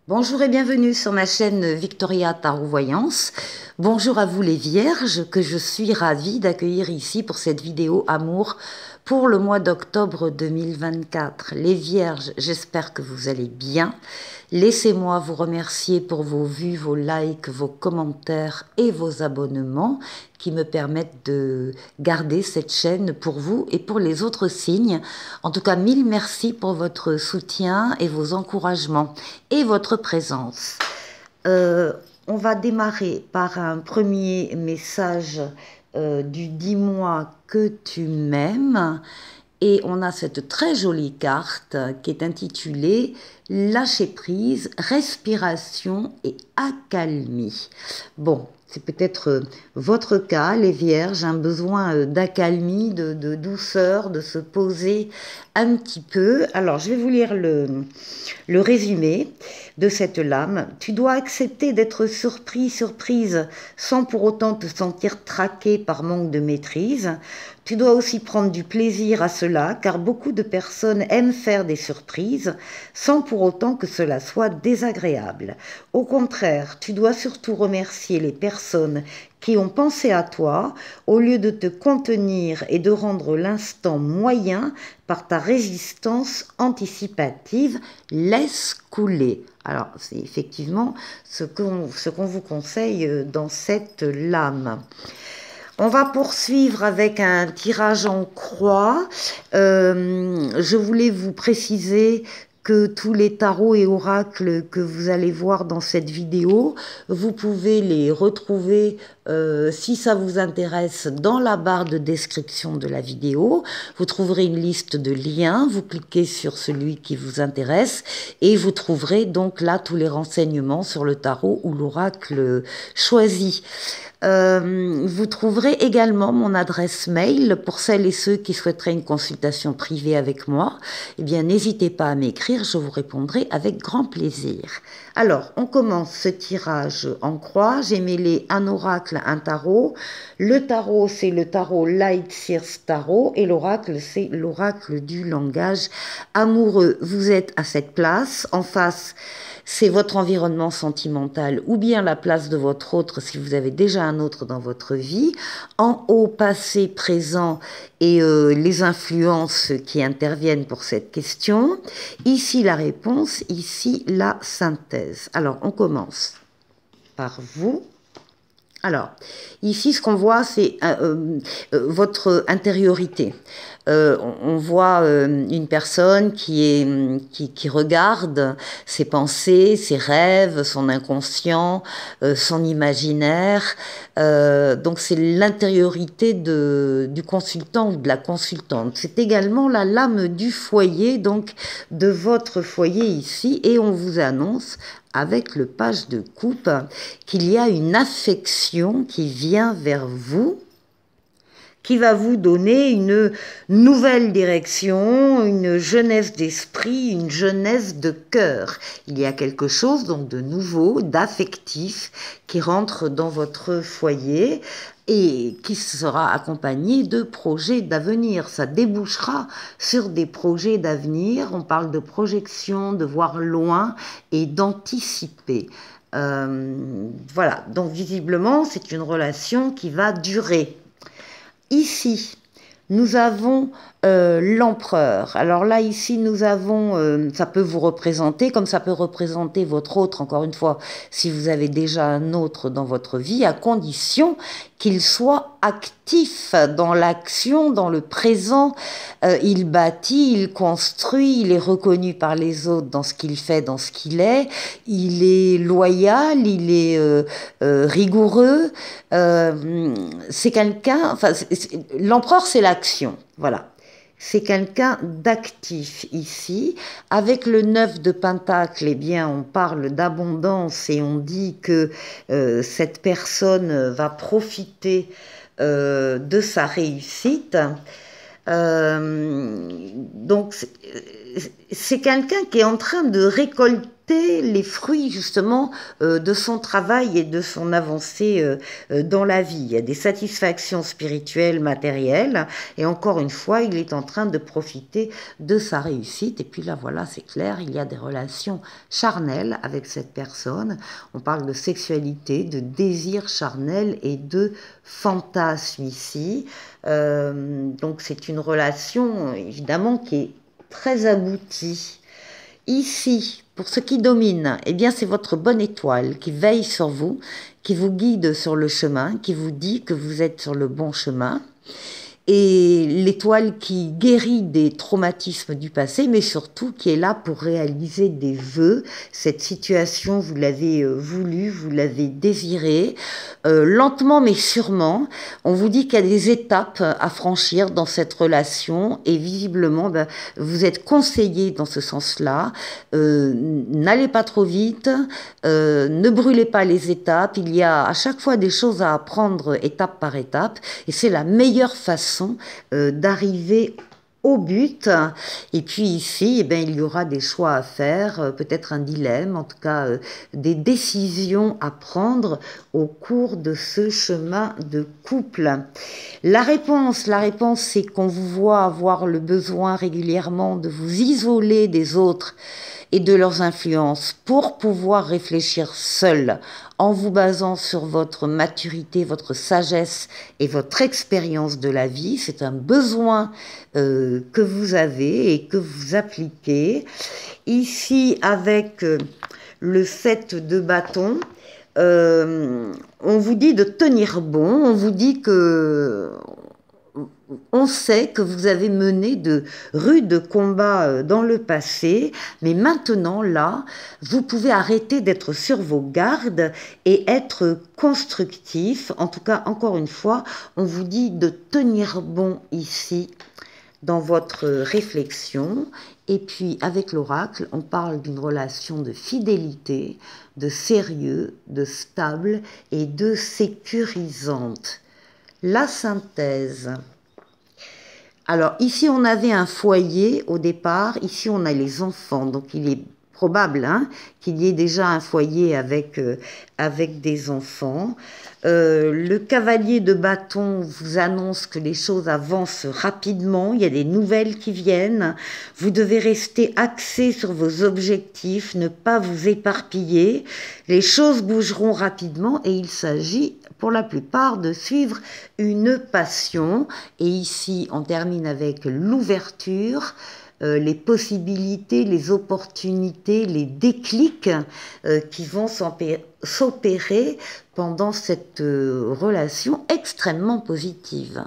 Bonjour et bienvenue sur ma chaîne Victoria Tarot Voyance. Bonjour à vous les vierges que je suis ravie d'accueillir ici pour cette vidéo amour pour le mois d'octobre 2024. Les vierges, j'espère que vous allez bien. Laissez-moi vous remercier pour vos vues, vos likes, vos commentaires et vos abonnements qui me permettent de garder cette chaîne pour vous et pour les autres signes. En tout cas, mille merci pour votre soutien et vos encouragements et votre présence. On va démarrer par un premier message du dis-moi que tu m'aimes. Et on a cette très jolie carte qui est intitulée Lâcher prise, respiration et accalmie. Bon, c'est peut-être votre cas, les vierges, un besoin d'accalmie, de douceur, de se poser un petit peu. Alors, je vais vous lire le résumé de cette lame. Tu dois accepter d'être surprise, sans pour autant te sentir traqué par manque de maîtrise. Tu dois aussi prendre du plaisir à cela, car beaucoup de personnes aiment faire des surprises, sans pour autant que cela soit désagréable. Au contraire, tu dois surtout remercier les personnes qui ont pensé à toi, au lieu de te contenir et de rendre l'instant moyen par ta résistance anticipative. Laisse couler. Alors, c'est effectivement ce qu'on vous conseille dans cette lame. On va poursuivre avec un tirage en croix. Je voulais vous préciser que tous les tarots et oracles que vous allez voir dans cette vidéo, vous pouvez les retrouver si ça vous intéresse dans la barre de description de la vidéo. Vous trouverez une liste de liens, vous cliquez sur celui qui vous intéresse et vous trouverez donc là tous les renseignements sur le tarot ou l'oracle choisi. Vous trouverez également mon adresse mail pour celles et ceux qui souhaiteraient une consultation privée avec moi. Eh bien, n'hésitez pas à m'écrire, je vous répondrai avec grand plaisir. Alors, on commence ce tirage en croix. J'ai mêlé un oracle, un tarot. Le tarot, c'est le tarot Light Seers Tarot et l'oracle, c'est l'oracle du langage amoureux. Vous êtes à cette place. En face, c'est votre environnement sentimental ou bien la place de votre autre si vous avez déjà un autre dans votre vie. En haut, passé, présent et les influences qui interviennent pour cette question. Ici, la réponse, ici, la synthèse. Alors, on commence par vous. Alors, ici, ce qu'on voit, c'est votre intériorité. On voit une personne qui regarde ses pensées, ses rêves, son inconscient, son imaginaire. Donc, c'est l'intériorité du consultant ou de la consultante. C'est également la lame du foyer, donc de votre foyer ici. Et on vous annonce avec le page de coupe qu'il y a une affection qui vient vers vous, qui va vous donner une nouvelle direction, une jeunesse d'esprit, une jeunesse de cœur. Il y a quelque chose donc de nouveau, d'affectif qui rentre dans votre foyer et qui sera accompagné de projets d'avenir. Ça débouchera sur des projets d'avenir. On parle de projection, de voir loin et d'anticiper. Voilà, donc visiblement, c'est une relation qui va durer. Ici, nous avons l'empereur. Alors là, ici, nous avons, ça peut vous représenter, comme ça peut représenter votre autre, encore une fois, si vous avez déjà un autre dans votre vie, à condition qu'il soit actif dans l'action, dans le présent. Il bâtit, il construit, il est reconnu par les autres dans ce qu'il fait, dans ce qu'il est. Il est loyal, il est rigoureux. C'est quelqu'un, enfin, l'empereur, c'est l'action. Voilà. C'est quelqu'un d'actif ici. Avec le 9 de Pentacle, eh bien, on parle d'abondance et on dit que cette personne va profiter de sa réussite. Donc, c'est quelqu'un qui est en train de récolter récolter les fruits justement de son travail et de son avancée dans la vie. Il y a des satisfactions spirituelles, matérielles, et encore une fois, il est en train de profiter de sa réussite. Et puis là, voilà, c'est clair, il y a des relations charnelles avec cette personne. On parle de sexualité, de désir charnel et de fantasme ici. Donc c'est une relation évidemment qui est très aboutie. Ici, pour ce qui domine, eh bien c'est votre bonne étoile qui veille sur vous, qui vous guide sur le chemin, qui vous dit que vous êtes sur le bon chemin. Et l'étoile qui guérit des traumatismes du passé, mais surtout qui est là pour réaliser des vœux. Cette situation, vous l'avez voulu, vous l'avez désiré, lentement mais sûrement. On vous dit qu'il y a des étapes à franchir dans cette relation et visiblement, vous êtes conseillé dans ce sens-là. N'allez pas trop vite, ne brûlez pas les étapes. Il y a à chaque fois des choses à apprendre étape par étape et c'est la meilleure façon d'arriver au but. Et puis ici, eh bien, il y aura des choix à faire, peut-être un dilemme, en tout cas des décisions à prendre au cours de ce chemin de couple. La réponse, c'est qu'on vous voit avoir le besoin régulièrement de vous isoler des autres et de leurs influences pour pouvoir réfléchir seul en vous basant sur votre maturité, votre sagesse et votre expérience de la vie. C'est un besoin que vous avez et que vous appliquez. Ici, avec le 7 de bâton, on vous dit de tenir bon, on vous dit que... On sait que vous avez mené de rudes combats dans le passé, mais maintenant, là, vous pouvez arrêter d'être sur vos gardes et être constructif. En tout cas, encore une fois, on vous dit de tenir bon ici dans votre réflexion. Et puis, avec l'oracle, on parle d'une relation de fidélité, de sérieux, de stable et de sécurisante. La synthèse. Alors, ici, on avait un foyer au départ. Ici, on a les enfants. Donc, il est probable qu'il y ait déjà un foyer avec des enfants. Le cavalier de bâton vous annonce que les choses avancent rapidement. Il y a des nouvelles qui viennent. Vous devez rester axé sur vos objectifs, ne pas vous éparpiller. Les choses bougeront rapidement et il s'agit pour la plupart de suivre une passion. Et ici, on termine avec l'ouverture, les possibilités, les opportunités, les déclics qui vont s'opérer pendant cette relation extrêmement positive.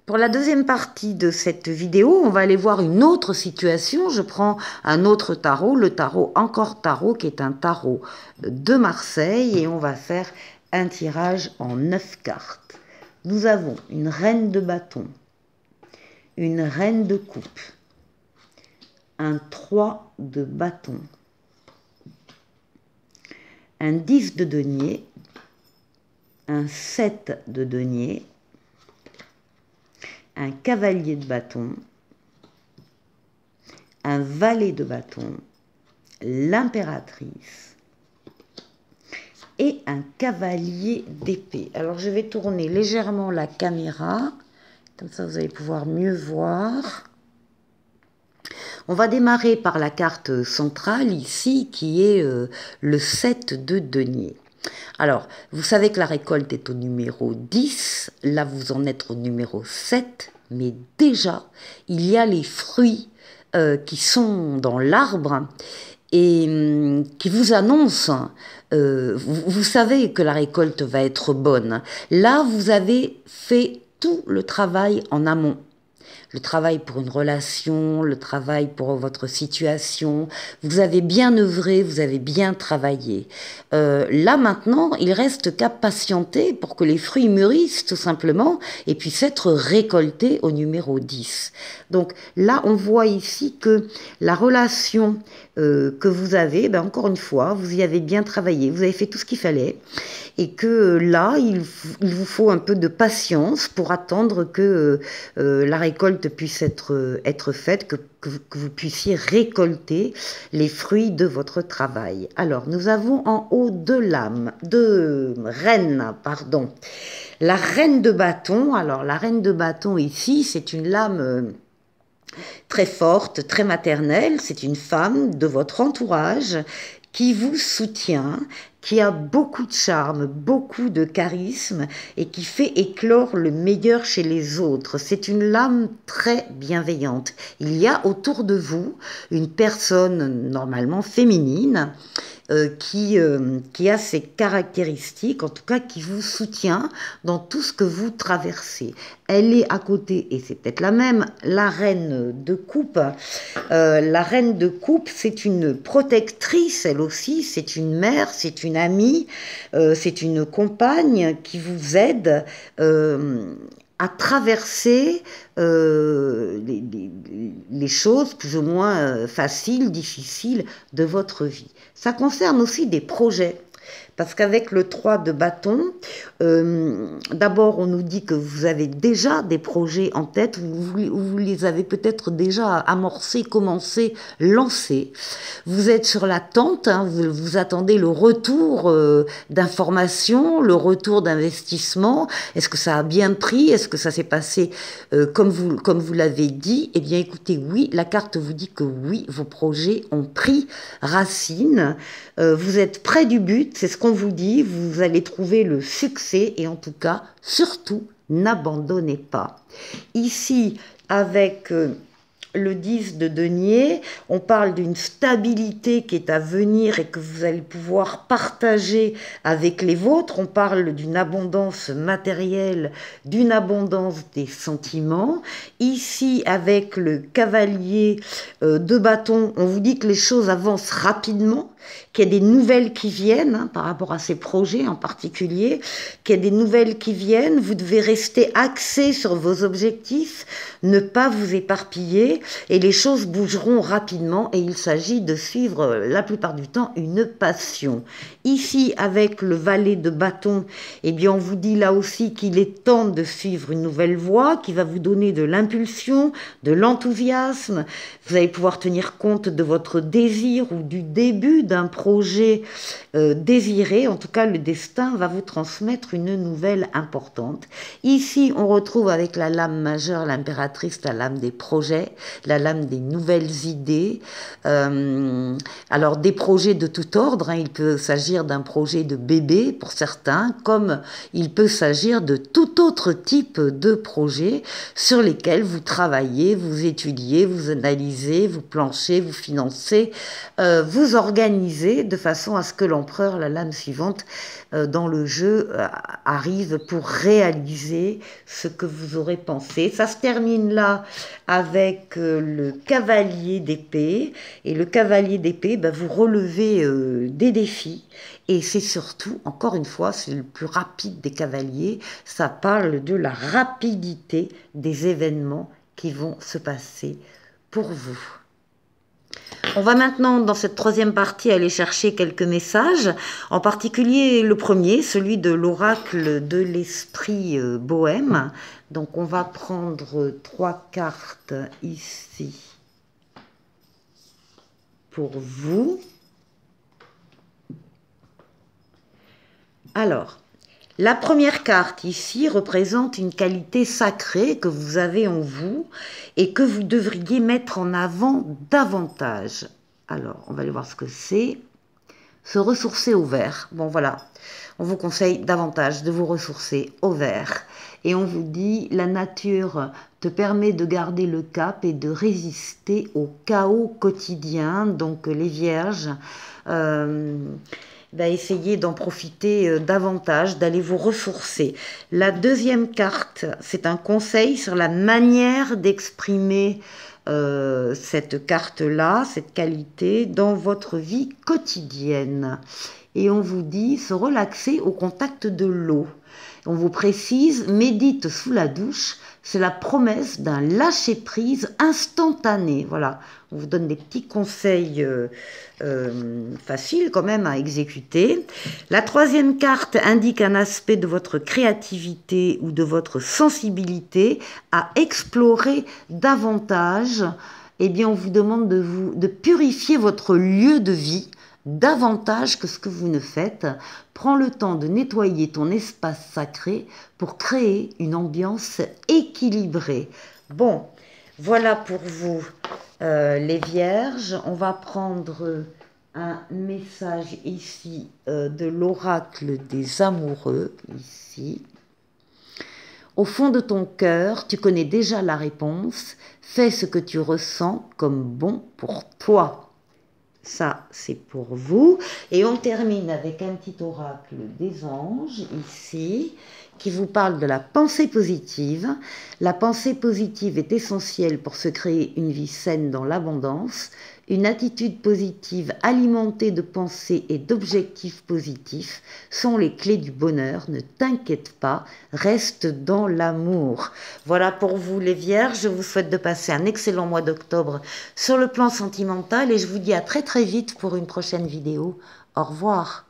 Pour la deuxième partie de cette vidéo, on va aller voir une autre situation. Je prends un autre tarot, le tarot Encore Tarot, qui est un tarot de Marseille, et on va faire un tirage en 9 cartes. Nous avons une reine de bâton, une reine de coupe, un 3 de bâton, un 10 de denier, un 7 de denier, un cavalier de bâton, un valet de bâton, l'impératrice et un cavalier d'épée. Alors je vais tourner légèrement la caméra, comme ça vous allez pouvoir mieux voir. On va démarrer par la carte centrale ici qui est le 7 de denier. Alors, vous savez que la récolte est au numéro 10, là vous en êtes au numéro 7, mais déjà, il y a les fruits qui sont dans l'arbre et qui vous annoncent, vous savez que la récolte va être bonne. Là, vous avez fait tout le travail en amont. Le travail pour une relation, le travail pour votre situation. Vous avez bien œuvré, vous avez bien travaillé. Là maintenant, il reste qu'à patienter pour que les fruits mûrissent tout simplement et puissent être récoltés au numéro 10. Donc là, on voit ici que la relation que vous avez, encore une fois, vous y avez bien travaillé, vous avez fait tout ce qu'il fallait. Et que là, il vous faut un peu de patience pour attendre que la récolte récolte puisse être faite, que vous puissiez récolter les fruits de votre travail. Alors, nous avons en haut deux reines, pardon. La reine de bâton, alors la reine de bâton ici, c'est une lame très forte, très maternelle, c'est une femme de votre entourage qui vous soutient, qui a beaucoup de charme, beaucoup de charisme et qui fait éclore le meilleur chez les autres. C'est une lame très bienveillante. Il y a autour de vous une personne normalement féminine qui a ces caractéristiques, en tout cas qui vous soutient dans tout ce que vous traversez. Elle est à côté, et c'est peut-être la même, la reine de coupe. La reine de coupe, c'est une protectrice, elle aussi, c'est une mère, c'est une amie, c'est une compagne qui vous aide à traverser les choses plus ou moins faciles, difficiles de votre vie. Ça concerne aussi des projets. Parce qu'avec le 3 de bâton, d'abord on nous dit que vous avez déjà des projets en tête, vous les avez peut-être déjà amorcés, commencés, lancés. Vous êtes sur l'attente, hein, vous attendez le retour d'informations, le retour d'investissement. Est-ce que ça a bien pris? Est-ce que ça s'est passé comme vous l'avez dit? Eh bien écoutez, oui, la carte vous dit que oui, vos projets ont pris racine. Vous êtes près du but, c'est ce qu'on vous dit, vous allez trouver le succès et en tout cas, surtout, n'abandonnez pas. Ici, avec le 10 de denier, on parle d'une stabilité qui est à venir et que vous allez pouvoir partager avec les vôtres. On parle d'une abondance matérielle, d'une abondance des sentiments. Ici, avec le cavalier de bâton, on vous dit que les choses avancent rapidement, qu'il y a des nouvelles qui viennent, hein, par rapport à ces projets en particulier, qu'il y a des nouvelles qui viennent. Vous devez rester axé sur vos objectifs, ne pas vous éparpiller, et les choses bougeront rapidement, et il s'agit de suivre la plupart du temps une passion. Ici, avec le valet de bâton, eh bien, on vous dit là aussi qu'il est temps de suivre une nouvelle voie qui va vous donner de l'impulsion, de l'enthousiasme. Vous allez pouvoir tenir compte de votre désir ou du début d'un projet désiré. En tout cas, le destin va vous transmettre une nouvelle importante. Ici, on retrouve avec la lame majeure, l'impératrice, la lame des projets, la lame des nouvelles idées. Alors, des projets de tout ordre, hein. Il peut s'agir d'un projet de bébé pour certains, comme il peut s'agir de tout autre type de projet sur lesquels vous travaillez, vous étudiez, vous analysez, vous planchez, vous financez, vous organisez de façon à ce que l'empereur, la lame suivante, dans le jeu, arrive pour réaliser ce que vous aurez pensé. Ça se termine là avec le cavalier d'épée. Et le cavalier d'épée, vous relevez des défis. Et c'est surtout, encore une fois, c'est le plus rapide des cavaliers. Ça parle de la rapidité des événements qui vont se passer pour vous. On va maintenant, dans cette troisième partie, aller chercher quelques messages, en particulier le premier, celui de l'oracle de l'esprit bohème. Donc on va prendre 3 cartes ici pour vous. Alors, la première carte ici représente une qualité sacrée que vous avez en vous et que vous devriez mettre en avant davantage. Alors, on va aller voir ce que c'est. Se ressourcer au vert. Bon, voilà. On vous conseille davantage de vous ressourcer au vert. Et on vous dit, la nature te permet de garder le cap et de résister au chaos quotidien. Donc, les vierges... essayez d'en profiter davantage, d'aller vous ressourcer. La deuxième carte, c'est un conseil sur la manière d'exprimer cette carte-là, cette qualité, dans votre vie quotidienne. Et on vous dit se relaxer au contact de l'eau. On vous précise, médite sous la douche, c'est la promesse d'un lâcher-prise instantané. Voilà, on vous donne des petits conseils faciles quand même à exécuter. La troisième carte indique un aspect de votre créativité ou de votre sensibilité à explorer davantage. Eh bien, on vous demande de purifier votre lieu de vie davantage que ce que vous ne faites. Prends le temps de nettoyer ton espace sacré pour créer une ambiance équilibrée. Bon, voilà pour vous les vierges. On va prendre un message ici de l'oracle des amoureux, ici. Au fond de ton cœur, tu connais déjà la réponse. Fais ce que tu ressens comme bon pour toi. Ça, c'est pour vous. Et on termine avec un petit oracle des anges, ici, qui vous parle de la pensée positive. La pensée positive est essentielle pour se créer une vie saine dans l'abondance. Une attitude positive alimentée de pensées et d'objectifs positifs sont les clés du bonheur. Ne t'inquiète pas, reste dans l'amour. Voilà pour vous les vierges. Je vous souhaite de passer un excellent mois d'octobre sur le plan sentimental et je vous dis à très très vite pour une prochaine vidéo. Au revoir.